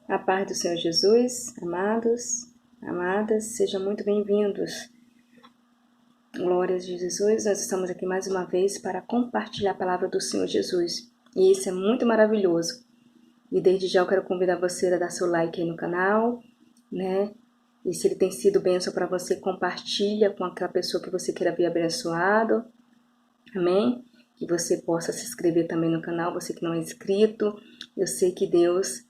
A paz do Senhor Jesus, amados, amadas, sejam muito bem-vindos. Glórias de Jesus, nós estamos aqui mais uma vez para compartilhar a palavra do Senhor Jesus. E isso é muito maravilhoso. E desde já eu quero convidar você a dar seu like aí no canal, né? E se ele tem sido bênção para você, compartilha com aquela pessoa que você queira ver abençoado. Amém? Que você possa se inscrever também no canal, você que não é inscrito. Eu sei que Deus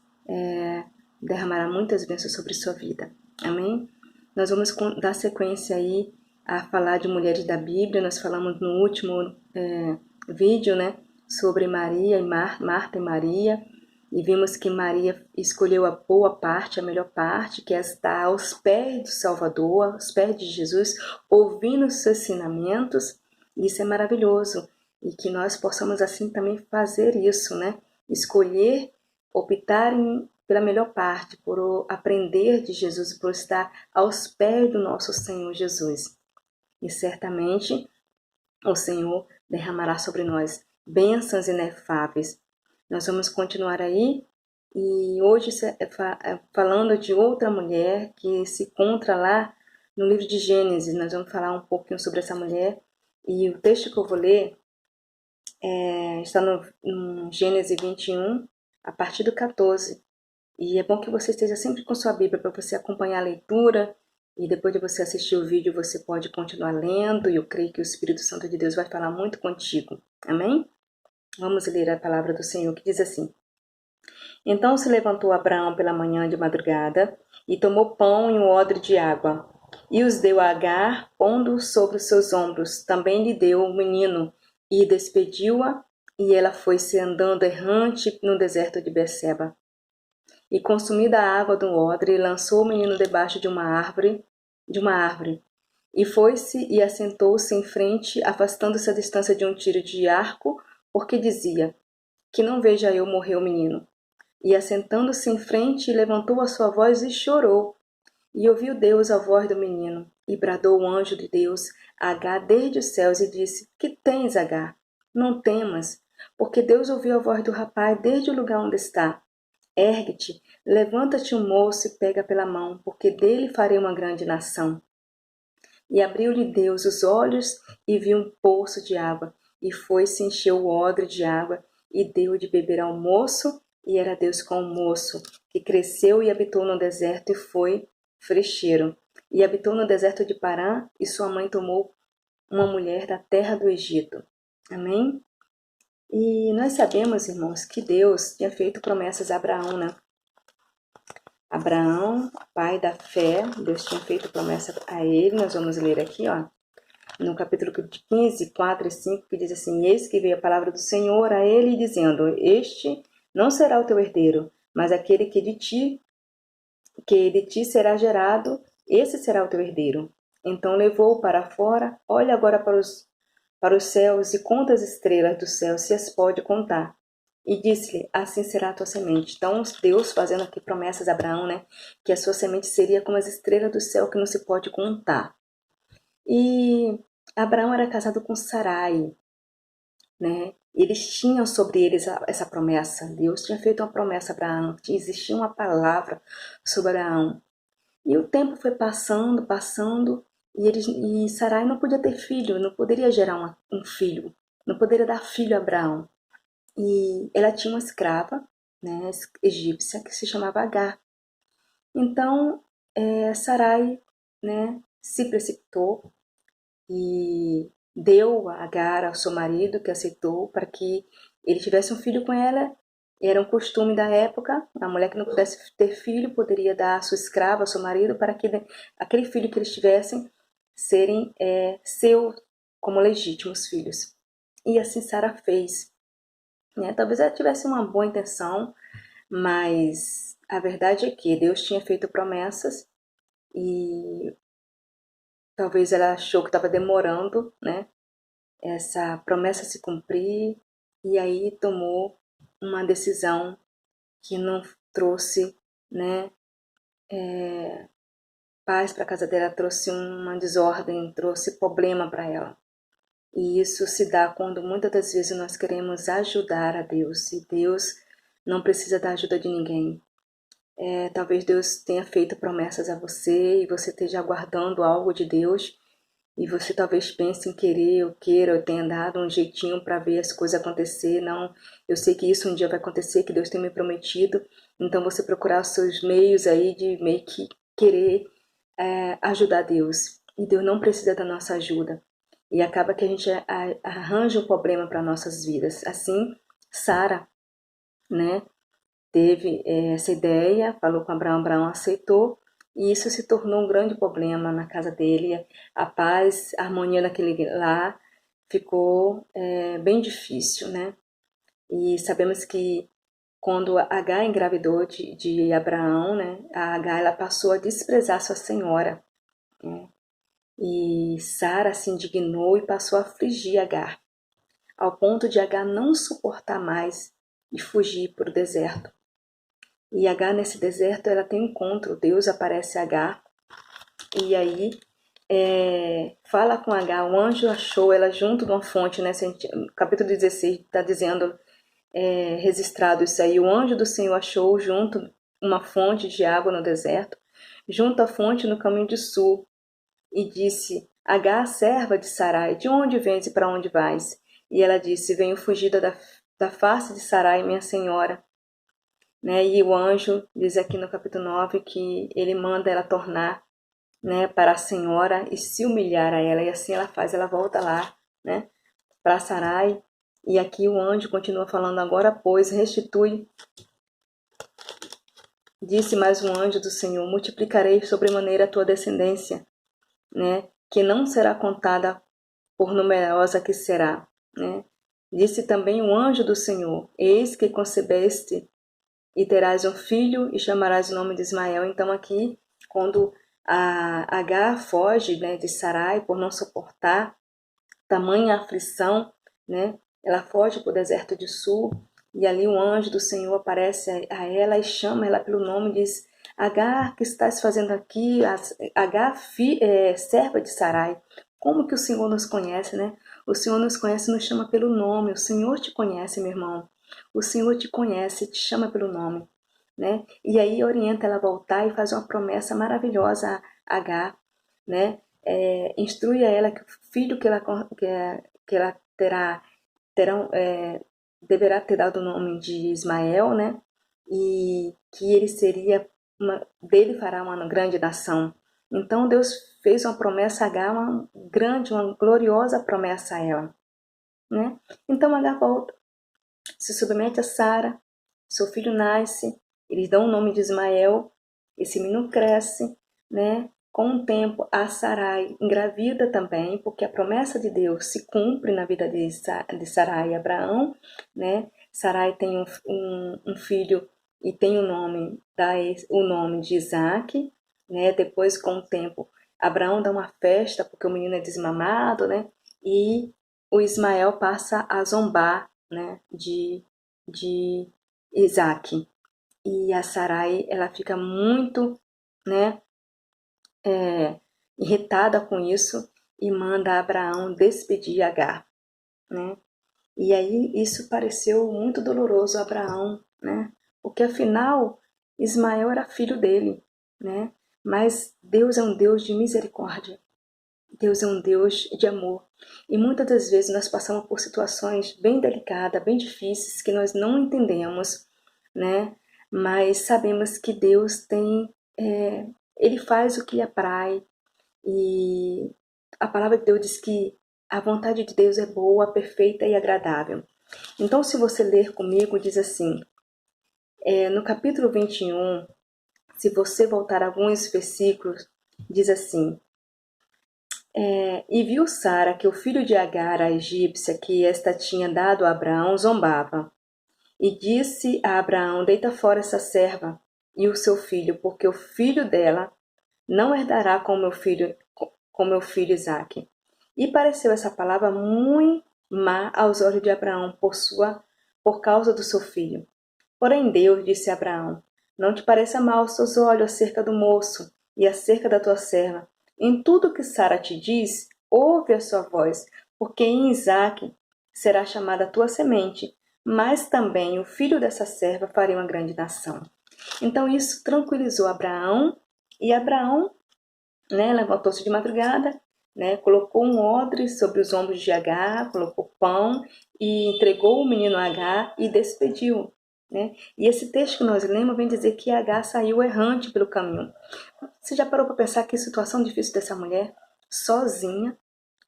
derramará muitas bênçãos sobre sua vida. Amém? Nós vamos dar sequência aí a falar de mulheres da Bíblia. Nós falamos no último vídeo, né? Sobre Maria e Marta e Maria. E vimos que Maria escolheu a boa parte, a melhor parte, que é estar aos pés do Salvador, aos pés de Jesus, ouvindo os seus ensinamentos. Isso é maravilhoso. E que nós possamos assim também fazer isso, né? Escolher, optar pela melhor parte, por aprender de Jesus, por estar aos pés do nosso Senhor Jesus. E certamente o Senhor derramará sobre nós bênçãos inefáveis. Nós vamos continuar aí e hoje falando de outra mulher que se encontra lá no livro de Gênesis. Nós vamos falar um pouquinho sobre essa mulher e o texto que eu vou ler está no Gênesis 21, a partir do 14. E é bom que você esteja sempre com sua Bíblia para você acompanhar a leitura. E depois de você assistir o vídeo, você pode continuar lendo. E eu creio que o Espírito Santo de Deus vai falar muito contigo. Amém? Vamos ler a palavra do Senhor que diz assim. Então se levantou Abraão pela manhã de madrugada e tomou pão e um odre de água. E os deu a Agar, pondo-os sobre os seus ombros. Também lhe deu o menino e despediu-a. E ela foi-se andando errante no deserto de Berseba. E consumida a água do odre, lançou o menino debaixo de uma árvore, e foi-se e assentou-se em frente, afastando-se a distância de um tiro de arco, porque dizia: que não veja eu morrer o menino. E assentando-se em frente, levantou a sua voz e chorou. E ouviu Deus a voz do menino, e bradou o anjo de Deus a Agar desde os céus, e disse: que tens, Agar? Não temas, porque Deus ouviu a voz do rapaz desde o lugar onde está. Ergue-te, levanta-te um moço e pega pela mão, porque dele farei uma grande nação. E abriu-lhe Deus os olhos e viu um poço de água, e foi-se encheu o odre de água, e deu de beber ao moço, e era Deus com o moço, que cresceu e habitou no deserto e foi frecheiro. E habitou no deserto de Parã, e sua mãe tomou uma mulher da terra do Egito. Amém? E nós sabemos, irmãos, que Deus tinha feito promessas a Abraão, né? Abraão, pai da fé, Deus tinha feito promessa a ele. Nós vamos ler aqui, ó, no capítulo 15, 4 e 5, que diz assim: eis que veio a palavra do Senhor a ele, dizendo: este não será o teu herdeiro, mas aquele que de ti será gerado, esse será o teu herdeiro. Então levou-o para fora, olha agora para os céus e conta as estrelas do céu, se as pode contar. E disse-lhe: assim será a tua semente. Então Deus fazendo aqui promessas a Abraão, né? Que a sua semente seria como as estrelas do céu, que não se pode contar. E Abraão era casado com Sarai, né? Eles tinham sobre eles essa promessa. Deus tinha feito uma promessa a Abraão. Existia uma palavra sobre Abraão. E o tempo foi passando, passando, e Sarai não podia ter filho, não poderia gerar um filho, não poderia dar filho a Abraão. E ela tinha uma escrava, né, egípcia, que se chamava Agar. Então, Sarai, né, se precipitou e deu a Agar ao seu marido, que aceitou, para que ele tivesse um filho com ela. Era um costume da época, a mulher que não pudesse ter filho poderia dar a sua escrava ao seu marido, para que aquele filho que eles tivessem serem seu como legítimos filhos. E assim Sara fez, né? Talvez ela tivesse uma boa intenção, mas a verdade é que Deus tinha feito promessas e talvez ela achou que estava demorando, né? Essa promessa se cumprir, e aí tomou uma decisão que não trouxe, né, paz para a casa dela, trouxe uma desordem, trouxe problema para ela. E isso se dá quando muitas das vezes nós queremos ajudar a Deus, e Deus não precisa da ajuda de ninguém. Talvez Deus tenha feito promessas a você e você esteja aguardando algo de Deus. E você talvez pense em querer, ou queira, ou tenha dado um jeitinho para ver as coisas acontecer. Não, eu sei que isso um dia vai acontecer, que Deus tem me prometido. Então você procurar os seus meios aí de meio que querer ajudar Deus. E Deus não precisa da nossa ajuda. E acaba que a gente arranja um problema para nossas vidas. Assim, Sara, né, teve essa ideia, falou com Abraão, Abraão aceitou. E isso se tornou um grande problema na casa dele. A paz, a harmonia daquele lá ficou bem difícil, né? E sabemos que quando Agar engravidou de Abraão, né? A Agar ela passou a desprezar sua senhora, né? E Sara se indignou e passou a afligir Agar, ao ponto de Agar não suportar mais e fugir para o deserto. E Agar nesse deserto ela tem um encontro, Deus aparece a Agar e aí fala com Agar, o anjo achou ela junto de uma fonte, né? No capítulo 16 está dizendo, registrado isso aí, o anjo do Senhor achou junto uma fonte de água no deserto, junto à fonte no caminho de sul, e disse, Agar, serva de Sarai, de onde vens e para onde vais? E ela disse, venho fugida da face de Sarai, minha senhora. Né? E o anjo diz aqui no capítulo 9 que ele manda ela tornar, né, para a senhora e se humilhar a ela. E assim ela faz, ela volta lá, né, para Sarai. E aqui o anjo continua falando, agora pois restitui. Disse mais um anjo do Senhor, multiplicarei sobremaneira a tua descendência, né, que não será contada por numerosa que será. Né? Disse também o anjo do Senhor, eis que concebeste e terás um filho e chamarás o nome de Ismael. Então aqui, quando a Agar foge, né, de Sarai por não suportar tamanha aflição, né, ela foge para o deserto de Sul e ali um anjo do Senhor aparece a ela e chama ela pelo nome e diz, Agar, o que estás fazendo aqui? Agar, serva de Sarai. Como que o Senhor nos conhece, né? O Senhor nos conhece e nos chama pelo nome. O Senhor te conhece, meu irmão. O Senhor te conhece, te chama pelo nome, né? E aí orienta ela a voltar e faz uma promessa maravilhosa a Agar, né? Instrui a ela que o filho que ela deverá ter dado o nome de Ismael, né? E que ele seria dele fará uma grande nação. Então Deus fez uma promessa a Agar, uma grande, uma gloriosa promessa a ela, né? Então Agar volta, se submete a Sara, seu filho nasce, eles dão o nome de Ismael, esse menino cresce, né? Com o tempo, a Sarai engravida também, porque a promessa de Deus se cumpre na vida de Sarai e Abraão, né? Sarai tem um filho e tem dá o nome de Isaac, né? Depois, com o tempo, Abraão dá uma festa porque o menino é desmamado, né? E o Ismael passa a zombar, né, de Isaac. E a Sarai, ela fica muito, né, irritada com isso e manda Abraão despedir Agar, né? E aí isso pareceu muito doloroso a Abraão, né? Porque afinal Ismael era filho dele, né? Mas Deus é um Deus de misericórdia. Deus é um Deus de amor. E muitas das vezes nós passamos por situações bem delicadas, bem difíceis, que nós não entendemos, né? Mas sabemos que Deus tem, Ele faz o que lhe apraz. E a palavra de Deus diz que a vontade de Deus é boa, perfeita e agradável. Então, se você ler comigo, diz assim, no capítulo 21, se você voltar alguns versículos, diz assim, e viu Sara que o filho de Agar, a egípcia, que esta tinha dado a Abraão, zombava. E disse a Abraão, deita fora essa serva e o seu filho, porque o filho dela não herdará com meu filho Isaque. E pareceu essa palavra muito má aos olhos de Abraão por causa do seu filho. Porém Deus disse a Abraão, não te pareça mal aos teus olhos acerca do moço e acerca da tua serva. Em tudo que Sara te diz, ouve a sua voz, porque em Isaque será chamada a tua semente, mas também o filho dessa serva farei uma grande nação. Então isso tranquilizou Abraão, e Abraão, né, levantou-se de madrugada, né, colocou um odre sobre os ombros de Agar, colocou pão e entregou o menino a Agar e despediu. Né? E esse texto que nós lemos vem dizer que Agar saiu errante pelo caminho. Você já parou para pensar que situação difícil dessa mulher? Sozinha,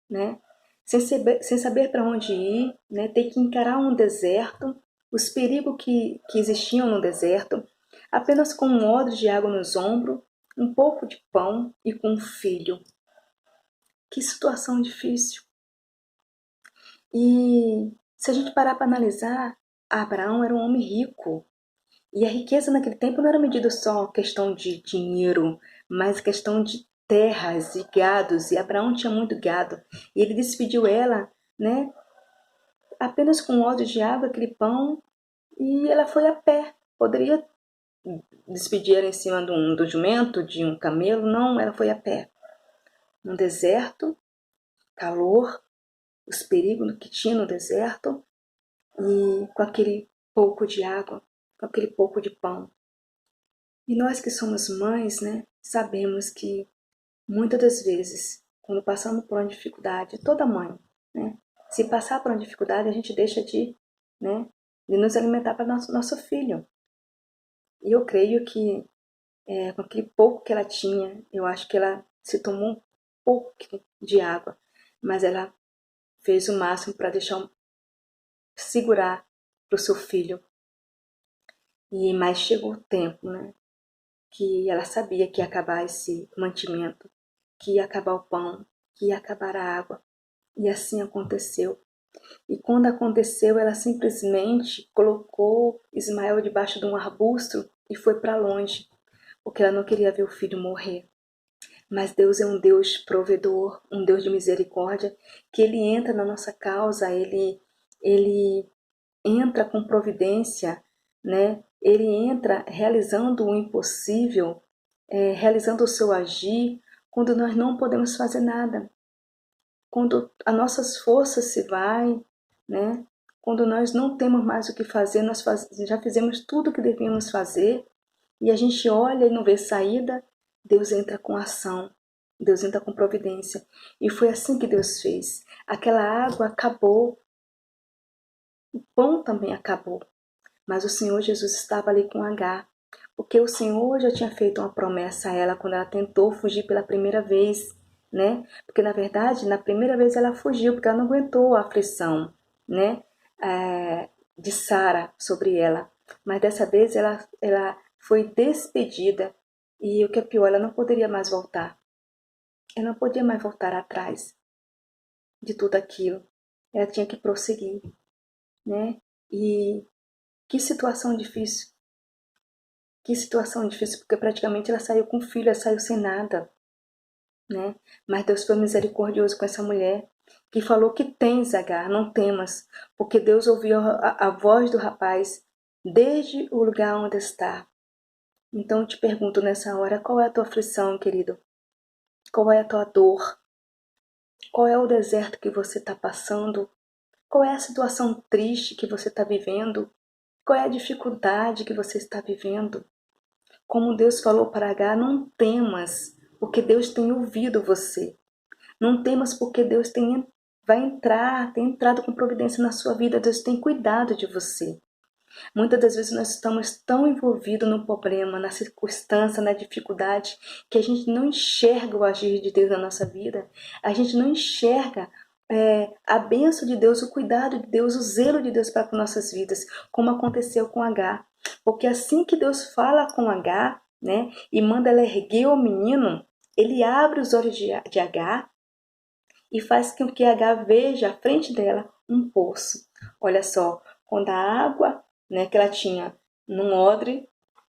né? Sem saber para onde ir, né? Ter que encarar um deserto, os perigos que existiam no deserto, apenas com um odre de água nos ombros, um pouco de pão e com um filho. Que situação difícil. E se a gente parar para analisar, Abraão era um homem rico. E a riqueza naquele tempo não era medida só questão de dinheiro, mas questão de terras e gados. E Abraão tinha muito gado. E ele despediu ela, né, apenas com um odre de água, aquele pão, e ela foi a pé. Poderia despedir ela em cima do jumento, de um camelo. Não, ela foi a pé. No deserto, calor, os perigos que tinha no deserto, e com aquele pouco de água, com aquele pouco de pão. E nós que somos mães, né, sabemos que muitas das vezes, quando passamos por uma dificuldade, toda mãe, né, se passar por uma dificuldade, a gente deixa né, de nos alimentar para nosso filho. E eu creio que com aquele pouco que ela tinha, eu acho que ela se tomou um pouco de água, mas ela fez o máximo para segurar para o seu filho. E mais chegou o tempo, né, que ela sabia que ia acabar esse mantimento, que ia acabar o pão, que ia acabar a água. E assim aconteceu. E quando aconteceu, ela simplesmente colocou Ismael debaixo de um arbusto e foi para longe, porque ela não queria ver o filho morrer. Mas Deus é um Deus provedor, um Deus de misericórdia, que Ele entra na nossa causa, Ele entra com providência, né? Ele entra realizando o impossível, realizando o seu agir, quando nós não podemos fazer nada. Quando as nossas forças se vai, né? Quando nós não temos mais o que fazer, já fizemos tudo o que devíamos fazer, e a gente olha e não vê saída, Deus entra com ação, Deus entra com providência. E foi assim que Deus fez. Aquela água acabou, o pão também acabou. Mas o Senhor Jesus estava ali com Agar, porque o Senhor já tinha feito uma promessa a ela quando ela tentou fugir pela primeira vez, né? Porque na verdade, na primeira vez ela fugiu, porque ela não aguentou a aflição, né? De Sara sobre ela. Mas dessa vez ela foi despedida, e o que é pior, ela não poderia mais voltar. Ela não podia mais voltar atrás de tudo aquilo. Ela tinha que prosseguir, né? E que situação difícil. Que situação difícil, porque praticamente ela saiu com o filho, ela saiu sem nada, né? Mas Deus foi misericordioso com essa mulher, que falou que tens, Agar, não temas, porque Deus ouviu a voz do rapaz desde o lugar onde está. Então eu te pergunto nessa hora, qual é a tua aflição, querido? Qual é a tua dor? Qual é o deserto que você está passando? Qual é a situação triste que você está vivendo? Qual é a dificuldade que você está vivendo? Como Deus falou para Agar, não temas, porque Deus tem ouvido você. Não temas porque Deus tem entrado com providência na sua vida, Deus tem cuidado de você. Muitas das vezes nós estamos tão envolvidos no problema, na circunstância, na dificuldade, que a gente não enxerga o agir de Deus na nossa vida, a gente não enxerga a bênção de Deus, o cuidado de Deus, o zelo de Deus para com nossas vidas, como aconteceu com Agar. Porque assim que Deus fala com Agar, né, e manda ela erguer o menino, ele abre os olhos de Agar e faz com que Agar veja à frente dela um poço. Olha só, quando a água, né, que ela tinha num odre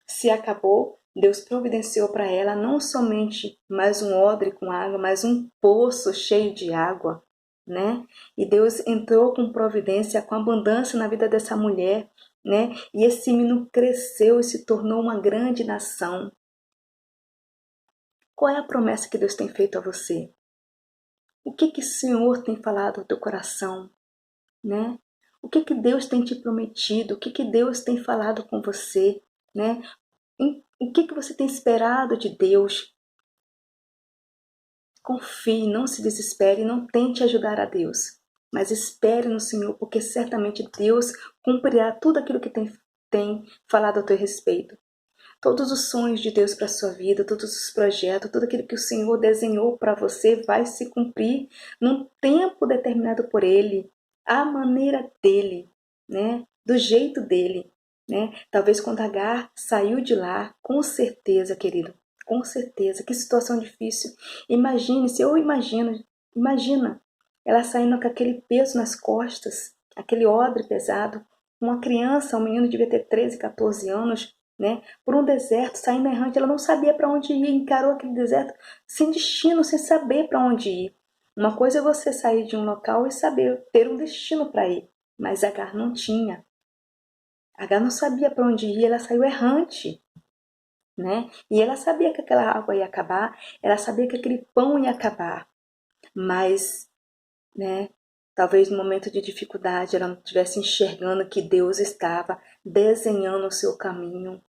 se acabou, Deus providenciou para ela não somente mais um odre com água, mas um poço cheio de água, né? E Deus entrou com providência, com abundância na vida dessa mulher, né? E esse menino cresceu e se tornou uma grande nação. Qual é a promessa que Deus tem feito a você? O que o Senhor tem falado ao teu coração, né? O que Deus tem te prometido? O que Deus tem falado com você, né? O que você tem esperado de Deus? Confie, não se desespere, não tente ajudar a Deus, mas espere no Senhor, porque certamente Deus cumprirá tudo aquilo que tem falado a teu respeito. Todos os sonhos de Deus para a sua vida, todos os projetos, tudo aquilo que o Senhor desenhou para você vai se cumprir num tempo determinado por Ele, à maneira dEle, né? Do jeito dEle, né? Talvez quando Agar saiu de lá, com certeza, querido, com certeza, que situação difícil. Imagine, se eu imagina ela saindo com aquele peso nas costas, aquele odre pesado, uma criança, um menino devia ter 13, 14 anos, né? Por um deserto, saindo errante, ela não sabia para onde ir, encarou aquele deserto sem destino, sem saber para onde ir. Uma coisa é você sair de um local e saber ter um destino para ir, mas Agar não tinha. Agar não sabia para onde ir, ela saiu errante, né? E ela sabia que aquela água ia acabar, ela sabia que aquele pão ia acabar, mas, né? Talvez no momento de dificuldade ela não estivesse enxergando que Deus estava desenhando o seu caminho,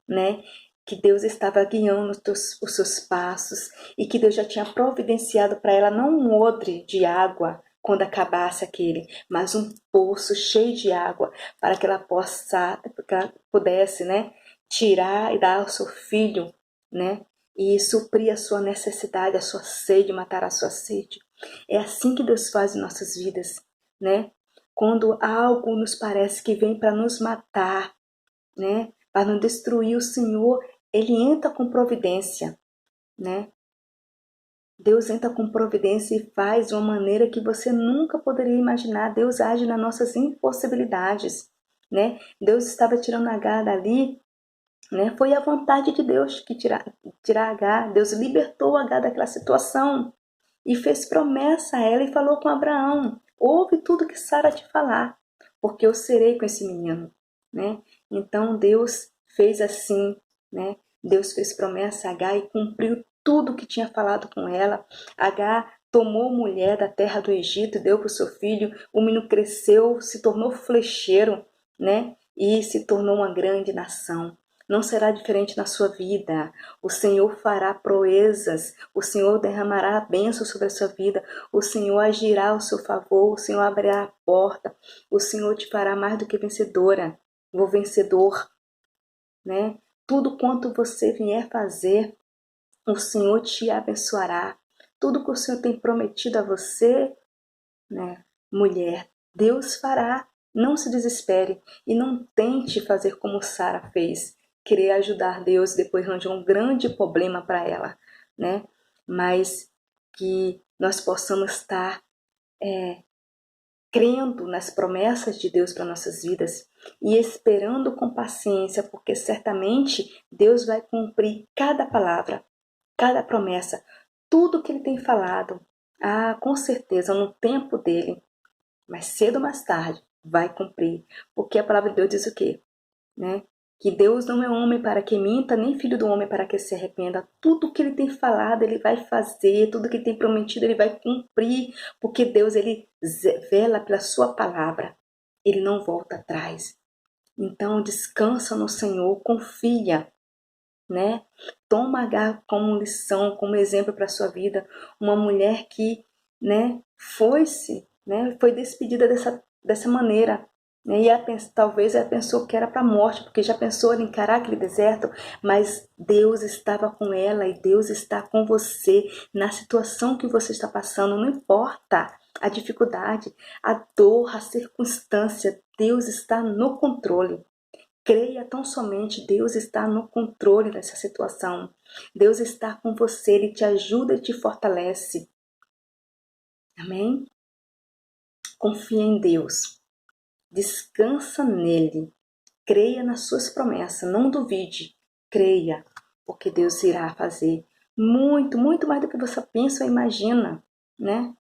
né? Que Deus estava guiando os seus passos e que Deus já tinha providenciado para ela não um odre de água quando acabasse aquele, mas um poço cheio de água para que ela pudesse, né, tirar e dar ao seu filho, né, e suprir a sua necessidade, a sua sede, matar a sua sede. É assim que Deus faz em nossas vidas, né? Quando algo nos parece que vem para nos matar, né, para não destruir, o Senhor, ele entra com providência, né? Deus entra com providência e faz de uma maneira que você nunca poderia imaginar. Deus age nas nossas impossibilidades, né? Deus estava tirando Agar dali, né? Foi a vontade de Deus que tirar Agar. Deus libertou Agar daquela situação e fez promessa a ela e falou com Abraão: ouve tudo que Sara te falar, porque eu serei com esse menino, né? Então Deus fez assim, né? Deus fez promessa a Agar e cumpriu tudo que tinha falado com ela. Agar tomou mulher da terra do Egito e deu para o seu filho. O menino cresceu, se tornou flecheiro, né? E se tornou uma grande nação. Não será diferente na sua vida. O Senhor fará proezas, o Senhor derramará bênção sobre a sua vida, o Senhor agirá ao seu favor, o Senhor abrirá a porta, o Senhor te fará mais do que vencedora, ou vencedor, né? Tudo quanto você vier fazer, o Senhor te abençoará. Tudo que o Senhor tem prometido a você, né, mulher, Deus fará. Não se desespere e não tente fazer como Sara fez, querer ajudar Deus e depois arranjar um grande problema para ela, né? Mas que nós possamos estar crendo nas promessas de Deus para nossas vidas e esperando com paciência, porque certamente Deus vai cumprir cada palavra, cada promessa, tudo que Ele tem falado. Ah, com certeza, no tempo dele, mas cedo ou mais tarde vai cumprir, porque a palavra de Deus diz o quê? Né? Que Deus não é homem para que minta, nem filho do homem para que se arrependa. Tudo que ele tem falado, ele vai fazer, tudo que ele tem prometido, ele vai cumprir, porque Deus, ele vela pela sua palavra, ele não volta atrás. Então, descansa no Senhor, confia, né? Toma Agar como lição, como exemplo para a sua vida, uma mulher que, né, foi-se, né, foi despedida dessa maneira, né? Talvez ela pensou que era para a morte, porque já pensou em encarar aquele deserto, mas Deus estava com ela e Deus está com você na situação que você está passando, não importa a dificuldade, a dor, a circunstância, Deus está no controle. Creia tão somente, Deus está no controle dessa situação. Deus está com você, Ele te ajuda e te fortalece. Amém? Confia em Deus. Descansa nele. Creia nas suas promessas. Não duvide. Creia, porque Deus irá fazer muito, muito mais do que você pensa ou imagina, né?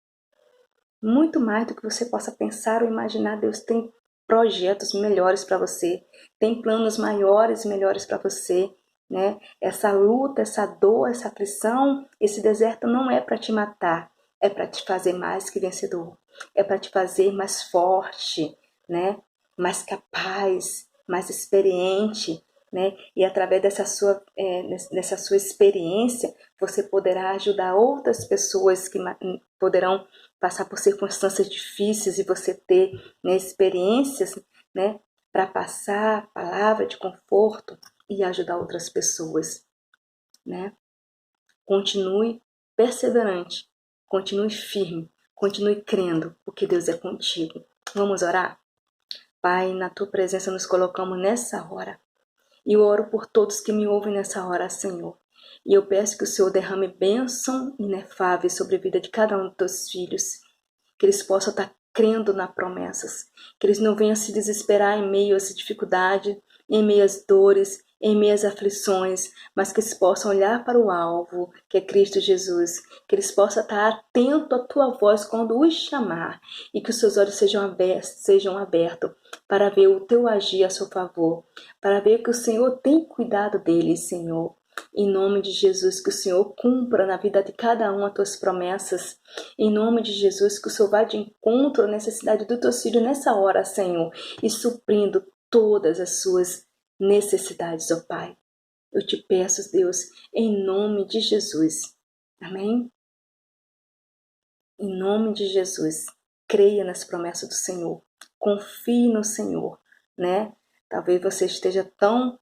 Muito mais do que você possa pensar ou imaginar. Deus tem projetos melhores para você, tem planos maiores e melhores para você, né? Essa luta, essa dor, essa aflição, esse deserto não é para te matar, é para te fazer mais que vencedor, é para te fazer mais forte, né? Mais capaz, mais experiente, né? E através dessa sua experiência, você poderá ajudar outras pessoas que poderão passar por circunstâncias difíceis e você ter, né, experiências, né, para passar a palavra de conforto e ajudar outras pessoas, né? Continue perseverante, continue firme, continue crendo, porque Deus é contigo. Vamos orar? Pai, na tua presença nos colocamos nessa hora. E eu oro por todos que me ouvem nessa hora, Senhor. E eu peço que o Senhor derrame bênção inefável sobre a vida de cada um dos teus filhos. Que eles possam estar crendo nas promessas. Que eles não venham se desesperar em meio a essa dificuldade, em meio às dores, em meio às aflições, mas que eles possam olhar para o alvo, que é Cristo Jesus. Que eles possam estar atentos à tua voz quando os chamar. E que os seus olhos sejam abertos para ver o teu agir a seu favor. Para ver que o Senhor tem cuidado deles, Senhor. Em nome de Jesus, que o Senhor cumpra na vida de cada um as tuas promessas. Em nome de Jesus, que o Senhor vá de encontro à necessidade do teu filho nessa hora, Senhor, e suprindo todas as suas necessidades, ó Pai. Eu te peço, Deus, em nome de Jesus. Amém? Em nome de Jesus, creia nas promessas do Senhor. Confie no Senhor, né? Talvez você esteja tão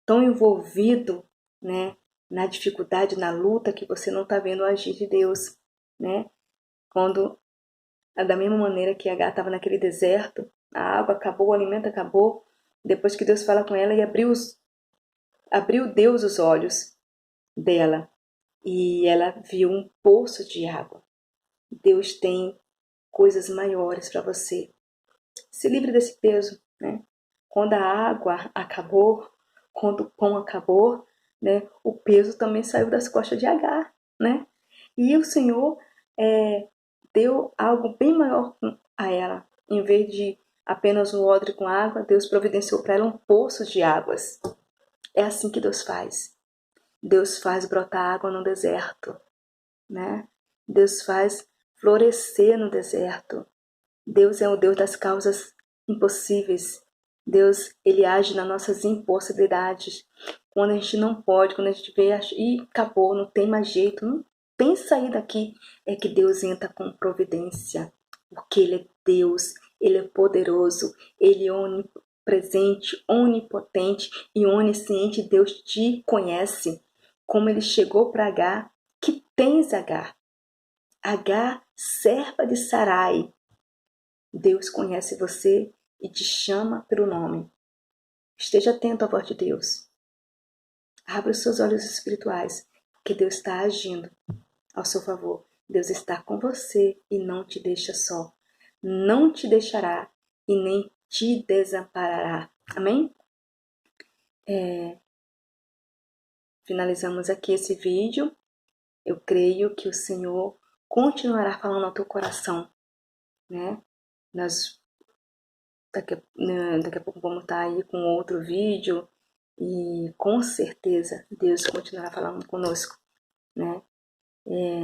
envolvido, né, na dificuldade, na luta, que você não está vendo o agir de Deus, né? Quando, da mesma maneira que Agar estava naquele deserto, a água acabou, o alimento acabou, depois que Deus fala com ela e abriu Deus os olhos dela e ela viu um poço de água. Deus tem coisas maiores para você. Se livre desse peso, né? Quando a água acabou, quando o pão acabou, né? O peso também saiu das costas de Agar, né? E o Senhor deu algo bem maior a ela. Em vez de apenas um odre com água, Deus providenciou para ela um poço de águas. É assim que Deus faz. Deus faz brotar água no deserto, né? Deus faz florescer no deserto. Deus é o Deus das causas impossíveis. Deus, Ele age nas nossas impossibilidades. Quando a gente não pode, quando a gente vê, e acabou, não tem mais jeito, não tem saída daqui, é que Deus entra com providência. Porque Ele é Deus, Ele é poderoso, Ele é onipresente, onipotente e onisciente. Deus te conhece. Como Ele chegou para Agar, que tens Agar? Agar, serva de Sarai. Deus conhece você e te chama pelo nome. Esteja atento à voz de Deus. Abra os seus olhos espirituais, porque Deus está agindo ao seu favor. Deus está com você e não te deixa só. Não te deixará e nem te desamparará. Amém? Finalizamos aqui esse vídeo. Eu creio que o Senhor continuará falando ao teu coração, né? Daqui a pouco vamos estar aí com outro vídeo e com certeza Deus continuará falando conosco, né?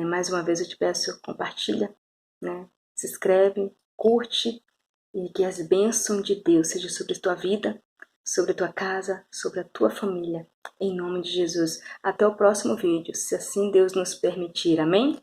Mais uma vez eu te peço, compartilha, né? Se inscreve, curte e que as bênçãos de Deus sejam sobre a tua vida, sobre a tua casa, sobre a tua família, em nome de Jesus. Até o próximo vídeo, se assim Deus nos permitir, amém?